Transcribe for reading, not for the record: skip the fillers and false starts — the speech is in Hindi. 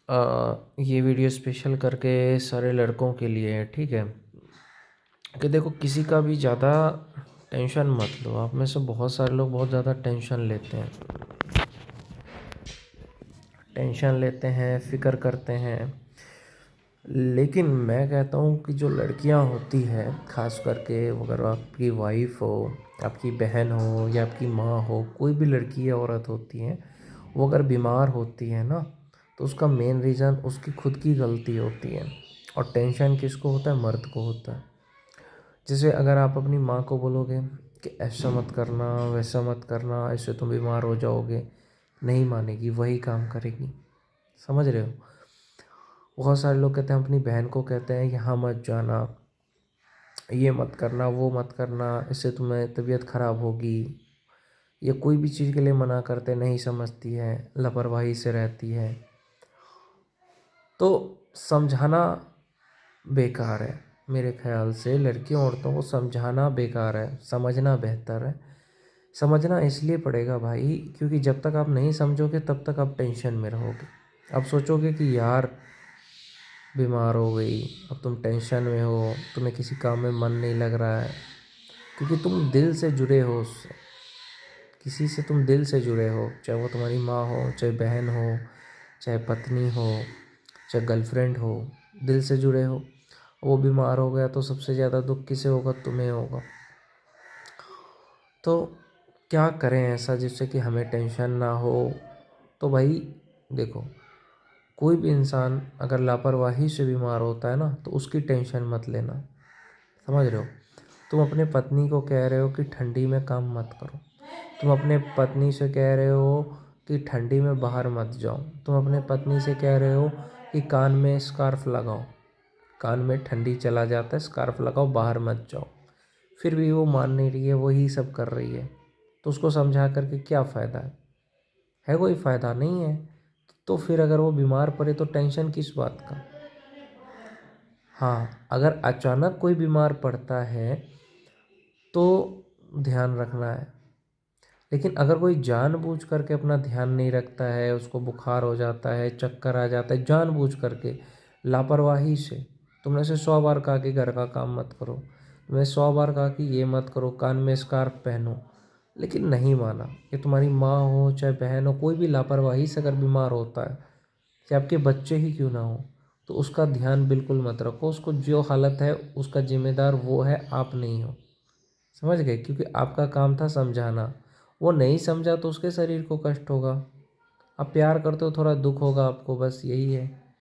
ये वीडियो स्पेशल करके सारे लड़कों के लिए है, ठीक है। कि देखो, किसी का भी ज़्यादा टेंशन मत लो। आप में से बहुत सारे लोग बहुत ज़्यादा टेंशन लेते हैं, फ़िक्र करते हैं। लेकिन मैं कहता हूँ कि जो लड़कियाँ होती हैं, ख़ास करके अगर आपकी वाइफ हो, आपकी बहन हो या आपकी माँ हो, कोई भी लड़की या औरत होती है, वो अगर बीमार होती है ना, तो उसका मेन रीज़न उसकी खुद की गलती होती है। और टेंशन किसको होता है? मर्द को होता है। जैसे अगर आप अपनी माँ को बोलोगे कि ऐसा मत करना, वैसा मत करना, ऐसे तुम बीमार हो जाओगे, नहीं मानेगी, वही काम करेगी। समझ रहे हो? बहुत सारे लोग कहते हैं, अपनी बहन को कहते हैं यहाँ मत जाना, ये मत करना, वो मत करना, इससे तुम्हें तबीयत ख़राब होगी। या कोई भी चीज़ के लिए मना करते, नहीं समझती है, लापरवाही से रहती है। तो समझाना बेकार है। मेरे ख्याल से लड़कियों औरतों को समझाना बेकार है, समझना बेहतर है। समझना इसलिए पड़ेगा भाई, क्योंकि जब तक आप नहीं समझोगे तब तक आप टेंशन में रहोगे। आप सोचोगे कि यार बीमार हो गई, अब तुम टेंशन में हो, तुम्हें किसी काम में मन नहीं लग रहा है, क्योंकि तुम दिल से जुड़े हो उससे। किसी से तुम दिल से जुड़े हो, चाहे वो तुम्हारी माँ हो, चाहे बहन हो, चाहे पत्नी हो, चाहे गर्लफ्रेंड हो, दिल से जुड़े हो। वो बीमार हो गया तो सबसे ज़्यादा दुख किसे होगा? तुम्हें होगा। तो क्या करें ऐसा जिससे कि हमें टेंशन ना हो? तो भाई देखो, कोई भी इंसान अगर लापरवाही से बीमार होता है ना, तो उसकी टेंशन मत लेना। समझ रहे हो? तुम अपने पत्नी को कह रहे हो कि ठंडी में काम मत करो। तुम अपने पत्नी से कह रहे हो कि ठंडी में बाहर मत जाओ। तुम अपने पत्नी से कह रहे हो कि कान में स्कार्फ लगाओ, कान में ठंडी चला जाता है, स्कार्फ लगाओ, बाहर मत जाओ। फिर भी वो मान नहीं रही है, वही सब कर रही है। तो उसको समझा करके क्या फ़ायदा है? कोई फ़ायदा नहीं है। तो फिर अगर वो बीमार पड़े तो टेंशन किस बात का? हाँ, अगर अचानक कोई बीमार पड़ता है तो ध्यान रखना है। लेकिन अगर कोई जानबूझ करके अपना ध्यान नहीं रखता है, उसको बुखार हो जाता है, चक्कर आ जाता है, जानबूझ करके, लापरवाही से। तुमने से 100 बार कहा कि घर का काम मत करो, तुमने 100 बार कहा कि ये मत करो, कान में स्कार्फ पहनो, लेकिन नहीं माना। ये तुम्हारी माँ हो चाहे बहन हो, कोई भी लापरवाही से अगर बीमार होता है, चाहे आपके बच्चे ही क्यों ना हो, तो उसका ध्यान बिल्कुल मत रखो। उसको जो हालत है उसका जिम्मेदार वो है, आप नहीं हो। समझ गए? क्योंकि आपका काम था समझाना। वो नहीं समझा तो उसके शरीर को कष्ट होगा। आप प्यार करते हो, थोड़ा दुख होगा आपको, बस यही है।